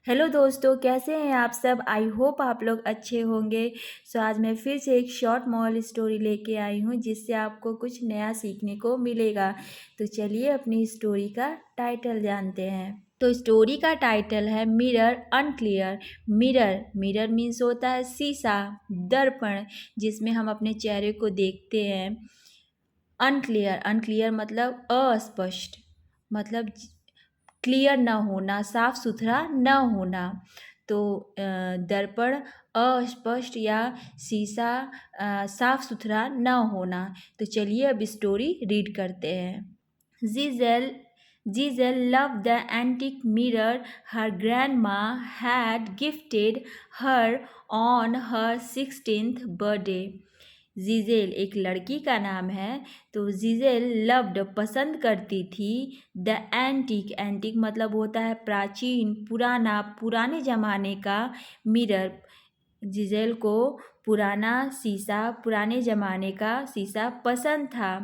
Hello दोस्तों, कैसे हैं आप सब। आई होप आप लोग अच्छे होंगे। आज मैं फिर से एक शॉर्ट मॉरल स्टोरी लेके आई हूँ जिससे आपको कुछ नया सीखने को मिलेगा। तो चलिए अपनी स्टोरी का टाइटल जानते हैं। तो स्टोरी का टाइटल है mirror unclear. Mirror mirror means होता है शीशा, दर्पण जिसमें हम अपने चेहरे को देखते हैं। अनक्लियर अनक्लियर मतलब अस्पष्ट, मतलब क्लियर ना होना, साफ सुथरा ना होना। तो दर्पण अस्पष्ट या शीशा साफ सुथरा ना होना। तो चलिए अब स्टोरी रीड करते हैं। जीजेल loved the antique mirror her grandma had gifted her on her 16th birthday. जीजेल एक लड़की का नाम है। तो जीजेल लव्ड पसंद करती थी द एंटीक। एंटीक मतलब होता है प्राचीन, पुराना, पुराने ज़माने का। मिरर जीजेल को पुराना शीशा, पुराने ज़माने का शीशा पसंद था।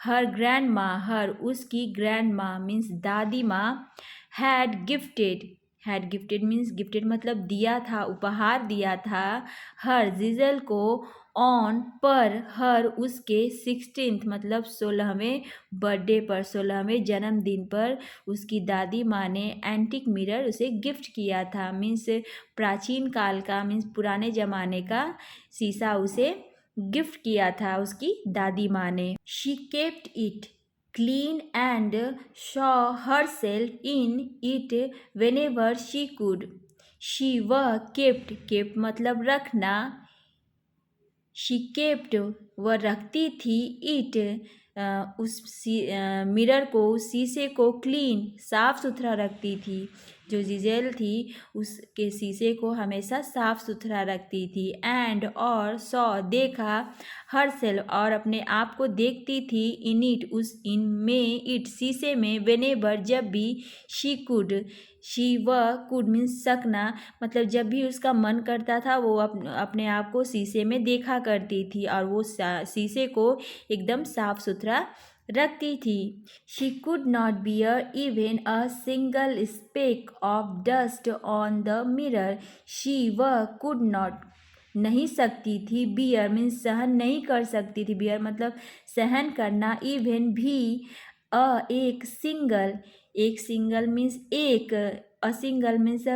हर ग्रैंड माँ, हर उसकी ग्रैंड माँ मीन्स दादी माँ, हैड गिफ्टेड मीन्स गिफ्टेड मतलब दिया था, उपहार दिया था। हर जीजल को ऑन पर, हर उसके 16th मतलब 16वें बर्थडे पर, 16वें जन्मदिन पर उसकी दादी माँ ने एंटिक मिरर उसे गिफ्ट किया था। मीन्स प्राचीन काल का, मीन्स पुराने ज़माने का शीशा उसे गिफ्ट किया था उसकी दादी माँ ने। She kept it clean and Shaw herself in it whenever she could. She वह, केप्ट मतलब रखना, शी केप्ट वह रखती थी, इट उस मिरर को, उस शीशे को, क्लीन साफ सुथरा रखती थी। जो जिजेल थी उसके शीशे को हमेशा साफ सुथरा रखती थी। एंड और सॉ देखा, हर सेल्फ और अपने आप को देखती थी, इन इट उस, इन में, इट शीशे में, वेनेवर जब भी, शी कुड, शी वह, कुड मीन्स सकना, मतलब जब भी उसका मन करता था वो अपने आप को शीशे में देखा करती थी और वो शीशे को एकदम साफ सुथरा रखती थी। She could not bear even a single speck of dust on the mirror. She वह, कुड नॉट नहीं सकती थी, बियर मीन्स सहन नहीं कर सकती थी, बियर मतलब सहन करना, इवन भी, एक सिंगल मीन्स एक, अ सिंगल मीन्स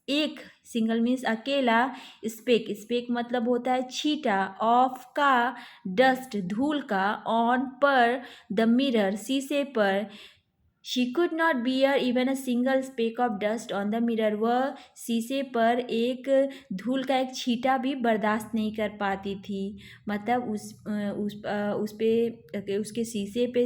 एक सिंगल मीन्स अकेला, स्पेक मतलब होता है छींटा, ऑफ का डस्ट धूल का, ऑन पर द मिरर शीशे पर। She could not bear even a single speck of dust on the mirror. वह शीशे पर एक धूल का एक छींटा भी बर्दाश्त नहीं कर पाती थी, मतलब उस पे, उसके शीशे पे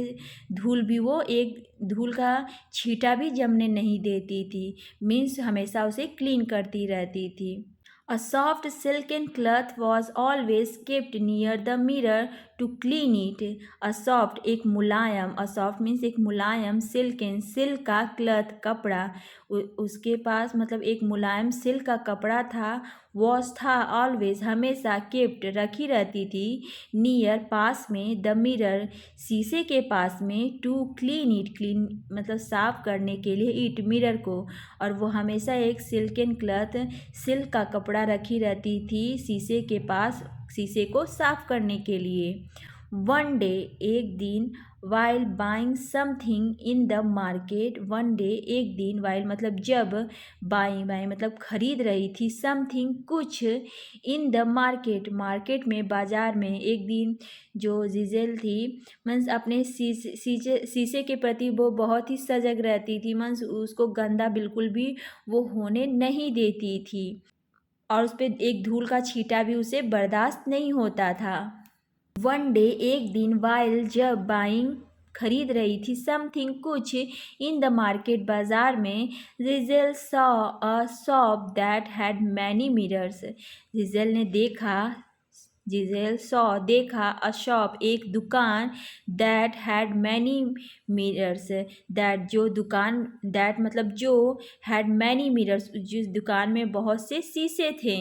धूल भी, वो एक धूल का छींटा भी जमने नहीं देती थी। मीन्स हमेशा उसे क्लीन करती रहती थी। A soft silken cloth was always kept near the mirror to clean it. A soft एक मुलायम, a soft means एक मुलायम, silken सिल्क का, क्लथ कपड़ा, उसके पास मतलब एक मुलायम सिल्क का कपड़ा था। was था, always हमेशा, kept रखी रहती थी, नियर पास में, द मिरर शीशे के पास में, टू क्लीन इट क्लीन मतलब साफ करने के लिए, इट मिरर को, और वो हमेशा एक सिल्कन क्लथ सिल्क का कपड़ा रखी रहती थी शीशे के पास, शीशे को साफ करने के लिए। वन डे एक दिन, while buying something in the market, one day एक दिन, वाइल मतलब जब, बाइंग मतलब खरीद रही थी, समथिंग कुछ, इन द मार्केट मार्केट में, बाजार में। एक दिन जो जीजेल थी मीन्स अपने शीशे के प्रति वो बहुत ही सजग रहती थी, मीन्स उसको गंदा बिल्कुल भी वो होने नहीं देती थी, और उस पर एक धूल का छींटा भी उसे बर्दाश्त नहीं होता था। वन डे एक दिन, वाइल जब, बाइंग खरीद रही थी, समथिंग कुछ, इन द मार्केट बाजार में, Giselle saw a shop that had many mirrors. Giselle ने देखा, जिजेल सॉ देखा, अ शॉप एक दुकान, that had many mirrors, that जो दुकान, दैट मतलब जो, हैड मैनी मिरर्स जिस दुकान में बहुत से शीशे थे,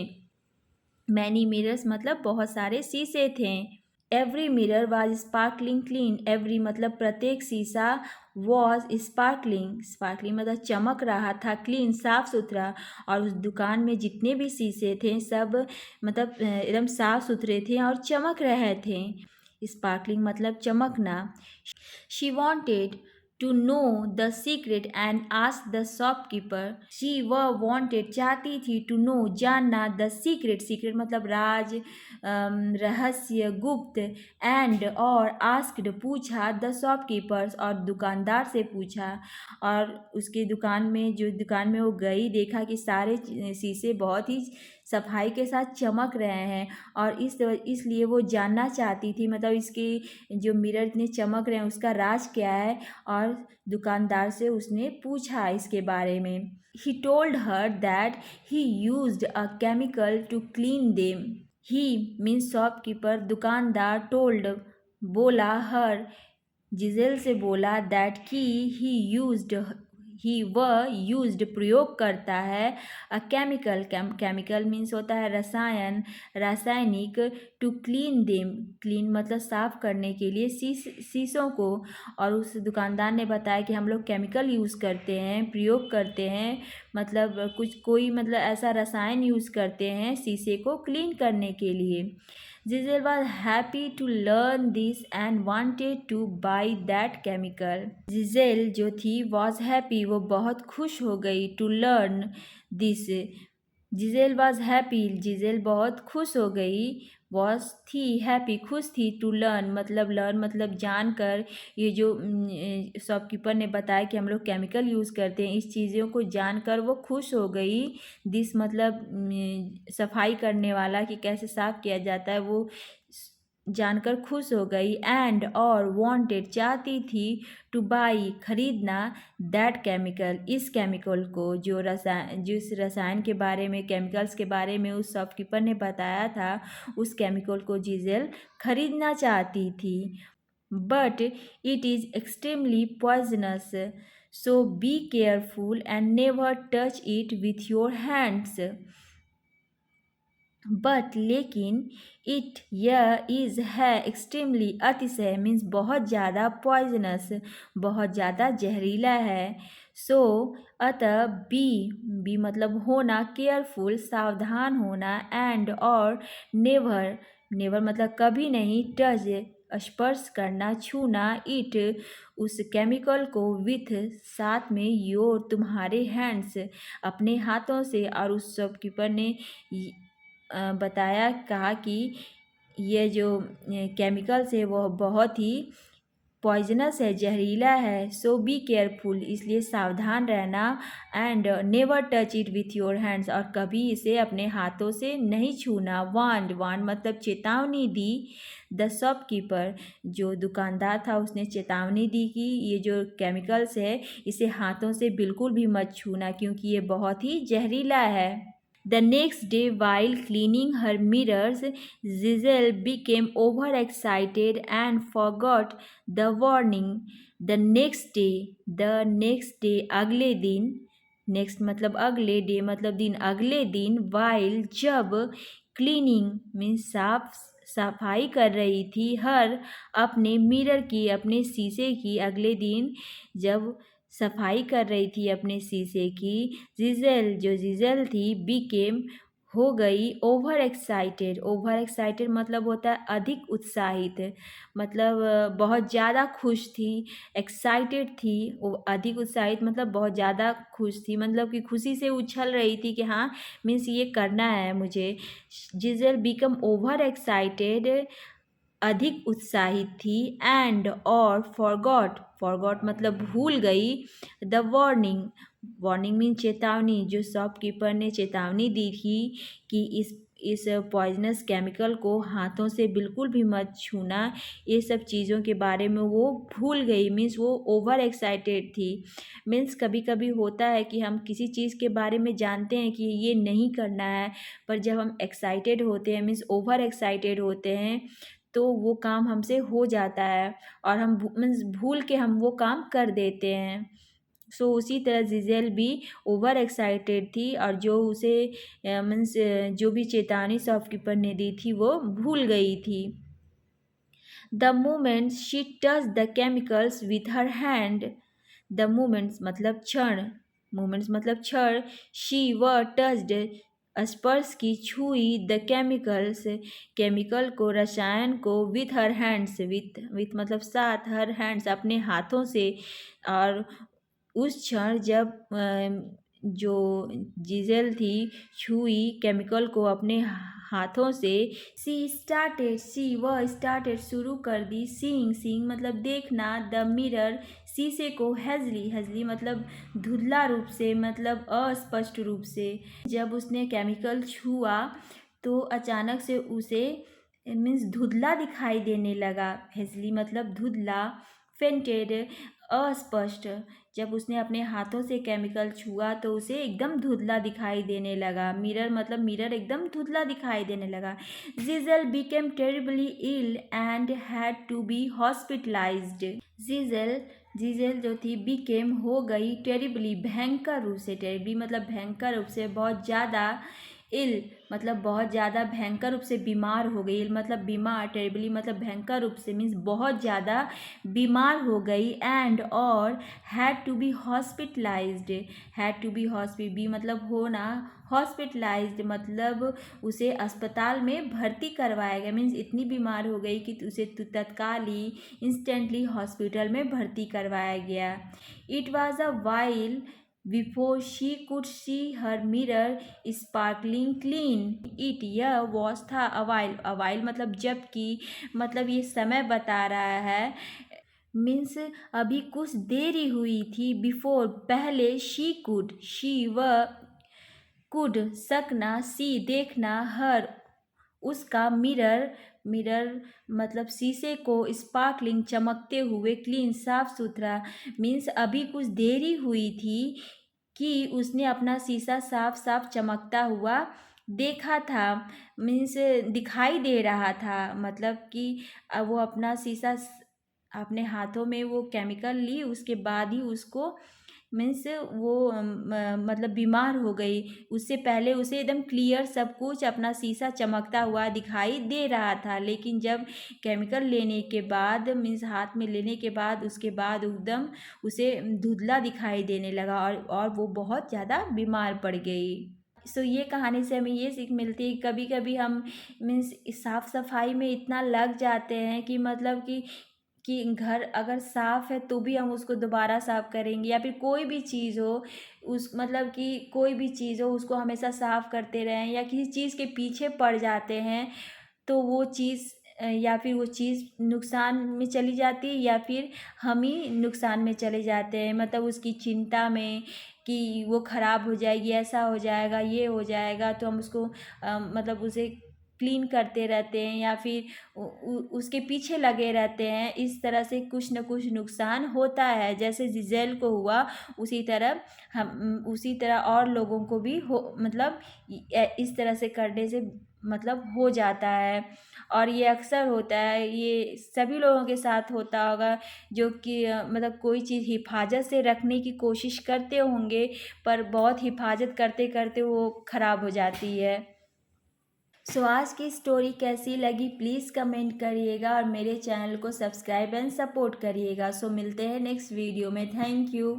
मैनी मिरर्स मतलब बहुत सारे शीशे थे। Every mirror was sparkling clean, every मतलब प्रत्येक शीशा, वॉज स्पार्कलिंग, स्पार्कलिंग मतलब चमक रहा था, क्लीन साफ सुथरा, और उस दुकान में जितने भी शीशे थे सब मतलब एकदम साफ सुथरे थे और चमक रहे थे। स्पार्कलिंग मतलब चमकना। She wanted to know the secret and ask the shopkeeper, she वह वॉन्टेड चाहती थी, टू नो जानना, द सीक्रेट, सीक्रेट मतलब राज, रहस्य, गुप्त, एंड और आस्क्ड पूछा, द शॉपकीपर्स और दुकानदार से पूछा। और उसकी दुकान में, जो दुकान में वो गई, देखा कि सारे शीशे बहुत ही सफाई के साथ चमक रहे हैं, और इसलिए वो जानना चाहती थी, मतलब इसके जो मिरर इतने चमक रहे हैं उसका राज क्या है, और दुकानदार से उसने पूछा इसके बारे में। He told her that he used a chemical to clean them. He means shopkeeper, दुकानदार, टोल्ड बोला, हर जिजेल से बोला, दैट की ही वह यूज्ड प्रयोग करता है, अ केमिकल, केमिकल मीन्स होता है रसायन, रासायनिक, टू क्लीन देम, क्लीन मतलब साफ करने के लिए शीशों को। और उस दुकानदार ने बताया कि हम लोग केमिकल यूज़ करते हैं, प्रयोग करते हैं, मतलब कोई मतलब ऐसा रसायन यूज़ करते हैं शीशे को क्लीन करने के लिए। Giselle was happy to learn this and wanted to buy that chemical. Giselle जो थी was happy, वो बहुत खुश हो गई, to learn this, Giselle was happy, Giselle बहुत खुश हो गई, वॉज थी हैप्पी खुश थी, टू लर्न मतलब जानकर, ये जो शॉपकीपर ने बताया कि हम लोग केमिकल यूज़ करते हैं, इस चीज़ों को जानकर वो खुश हो गई। दिस मतलब सफाई करने वाला, कि कैसे साफ किया जाता है, वो जानकर खुश हो गई। एंड और वांटेड चाहती थी, टू बाई खरीदना, दैट केमिकल इस केमिकल को, जिस रसायन के बारे में, केमिकल्स के बारे में उस शॉपकीपर ने बताया था, उस केमिकल को जिजेल खरीदना चाहती थी। But it is extremely poisonous, so be careful and never touch it with your hands. But लेकिन, इट यह इज़ है, एक्सट्रीमली अतिशय, मीन्स बहुत ज़्यादा, पॉइजनस बहुत ज़्यादा जहरीला है। सो अतः बी मतलब होना, केयरफुल सावधान होना, एंड और नेवर मतलब कभी नहीं, टच स्पर्श करना, छूना, इट उस केमिकल को, विथ साथ में, योर तुम्हारे हैंड्स अपने हाथों से। और उस शॉपकीपर ने बताया, कहा कि ये जो केमिकल्स है वो बहुत ही पॉइजनस है, जहरीला है, सो बी केयरफुल इसलिए सावधान रहना, and never touch it with your hands और कभी इसे अपने हाथों से नहीं छूना। वांड मतलब चेतावनी दी। द शॉपकीपर जो दुकानदार था उसने चेतावनी दी कि ये जो केमिकल्स है इसे हाथों से बिल्कुल भी मत छूना क्योंकि ये बहुत ही जहरीला है। The next day, while cleaning her mirrors, Giselle became overexcited and forgot the warning. The next day, अगले दिन, next मतलब अगले, day मतलब दिन, अगले दिन, while जब, cleaning means सफाई कर रही थी, हर अपने मिरर की, अपने शीशे की, अगले दिन जब सफाई कर रही थी अपने शीशे की, जिजेल थी, बीकेम हो गई, ओवर एक्साइटेड मतलब होता है अधिक उत्साहित, मतलब बहुत ज़्यादा खुश थी। एक्साइटेड थी, वो अधिक उत्साहित मतलब बहुत ज़्यादा खुश थी, मतलब कि खुशी से उछल रही थी कि हाँ मीन्स ये करना है मुझे। जिजेल बिकम ओवर एक्साइटेड अधिक उत्साहित थी, एंड और फॉरगॉट मतलब भूल गई, द वार्निंग मीन चेतावनी, जो शॉपकीपर ने चेतावनी दी थी कि इस पॉइजनस केमिकल को हाथों से बिल्कुल भी मत छूना, ये सब चीज़ों के बारे में वो भूल गई, मीन्स वो ओवर एक्साइटेड थी। मीन्स कभी कभी होता है कि हम किसी चीज़ के बारे में जानते हैं कि ये नहीं करना है, पर जब हम एक्साइटेड होते हैं मीन्स ओवर एक्साइटेड होते हैं तो वो काम हमसे हो जाता है और हम मीन्स भूल के हम वो काम कर देते हैं। सो उसी तरह जिजेल भी ओवर एक्साइटेड थी और जो उसे मीन्स जो भी चेतावनी शॉपकीपर ने दी थी वो भूल गई थी। The moment she touch the chemicals with her hand, the moments मतलब क्षण, मोमेंट्स मतलब क्षण, शी व टच्ड स्पर्श की, छुई, द केमिकल्स केमिकल को, रसायन को, विथ हर हैंड्स, विथ मतलब साथ, हर हैंड्स अपने हाथों से। और उस क्षण जब जो जिजेल थी छुई केमिकल को अपने हाथों से, सी वह स्टार्टेड शुरू कर दी, सीइंग मतलब देखना, द मिरर शीशे को, हेजली मतलब धुंधला रूप से मतलब अस्पष्ट रूप से। जब उसने केमिकल छुआ तो अचानक से उसे मीन्स धुंधला दिखाई देने लगा, हेजली मतलब धुंधला, फेंटेड अस्पष्ट। जब उसने अपने हाथों से केमिकल छुआ तो उसे एकदम धुंधला दिखाई देने लगा, मिरर मतलब मिरर एकदम धुंधला दिखाई देने लगा। Giselle became terribly ill and had to be hospitalised. Giselle जो थी बिकेम हो गई, टेरिबली भयंकर रूप से, टेरिबली मतलब भयंकर रूप से, बहुत ज़्यादा, इल मतलब बहुत ज़्यादा भयंकर रूप से बीमार हो गई, इल मतलब बीमार, टेरिबली मतलब भयंकर रूप से मीन्स बहुत ज़्यादा बीमार हो गई, एंड और had to be hospitalised, had to be be मतलब होना, हॉस्पिटलाइज्ड मतलब उसे अस्पताल में भर्ती करवाया गया, मीन्स इतनी बीमार हो गई कि उसे तत्काल ही इंस्टेंटली हॉस्पिटल में भर्ती करवाया गया। It was a while before she could see her mirror sparkling clean, it यह वॉच था, अवाइल मतलब जबकि, मतलब ये समय बता रहा है, मीन्स अभी कुछ देरी हुई थी, बिफोर पहले, शी वह, कुड सकना, सी देखना, हर उसका, मिरर मतलब शीशे को, स्पार्कलिंग चमकते हुए, क्लीन साफ सुथरा, मीन्स अभी कुछ देरी हुई थी कि उसने अपना शीशा साफ साफ चमकता हुआ देखा था, मीन्स दिखाई दे रहा था, मतलब कि वो अपना शीशा अपने हाथों में वो केमिकल ली, उसके बाद ही उसको मीन्स वो मतलब बीमार हो गई, उससे पहले उसे एकदम क्लियर सब कुछ अपना शीशा चमकता हुआ दिखाई दे रहा था, लेकिन जब केमिकल लेने के बाद मीन्स हाथ में लेने के बाद उसके बाद एकदम उसे धुंधला दिखाई देने लगा, और वो बहुत ज़्यादा बीमार पड़ गई। सो ये कहानी से हमें ये सीख मिलती है, कभी कभी हम मीन्स साफ़ सफाई में इतना लग जाते हैं कि मतलब कि घर अगर साफ़ है तो भी हम उसको दोबारा साफ़ करेंगे, या फिर कोई भी चीज़ हो उस मतलब कि कोई भी चीज़ हो उसको हमेशा साफ़ करते रहें, या किसी चीज़ के पीछे पड़ जाते हैं तो वो चीज़ या फिर वो चीज़ नुकसान में चली जाती है, या फिर हम ही नुकसान में चले जाते हैं, मतलब उसकी चिंता में कि वो ख़राब हो जाएगी, ऐसा हो जाएगा, ये हो जाएगा, तो हम उसको मतलब उसे क्लीन करते रहते हैं, या फिर उसके पीछे लगे रहते हैं, इस तरह से कुछ न कुछ नुकसान होता है, जैसे जिजेल को हुआ उसी तरह और लोगों को भी हो, मतलब इस तरह से करने से मतलब हो जाता है, और ये अक्सर होता है, ये सभी लोगों के साथ होता होगा, जो कि मतलब कोई चीज़ हिफाजत से रखने की कोशिश करते होंगे, पर बहुत हिफाजत करते करते वो ख़राब हो जाती है। सो आज की स्टोरी कैसी लगी प्लीज़ कमेंट करिएगा, और मेरे चैनल को सब्सक्राइब एंड सपोर्ट करिएगा। सो मिलते हैं नेक्स्ट वीडियो में, थैंक यू।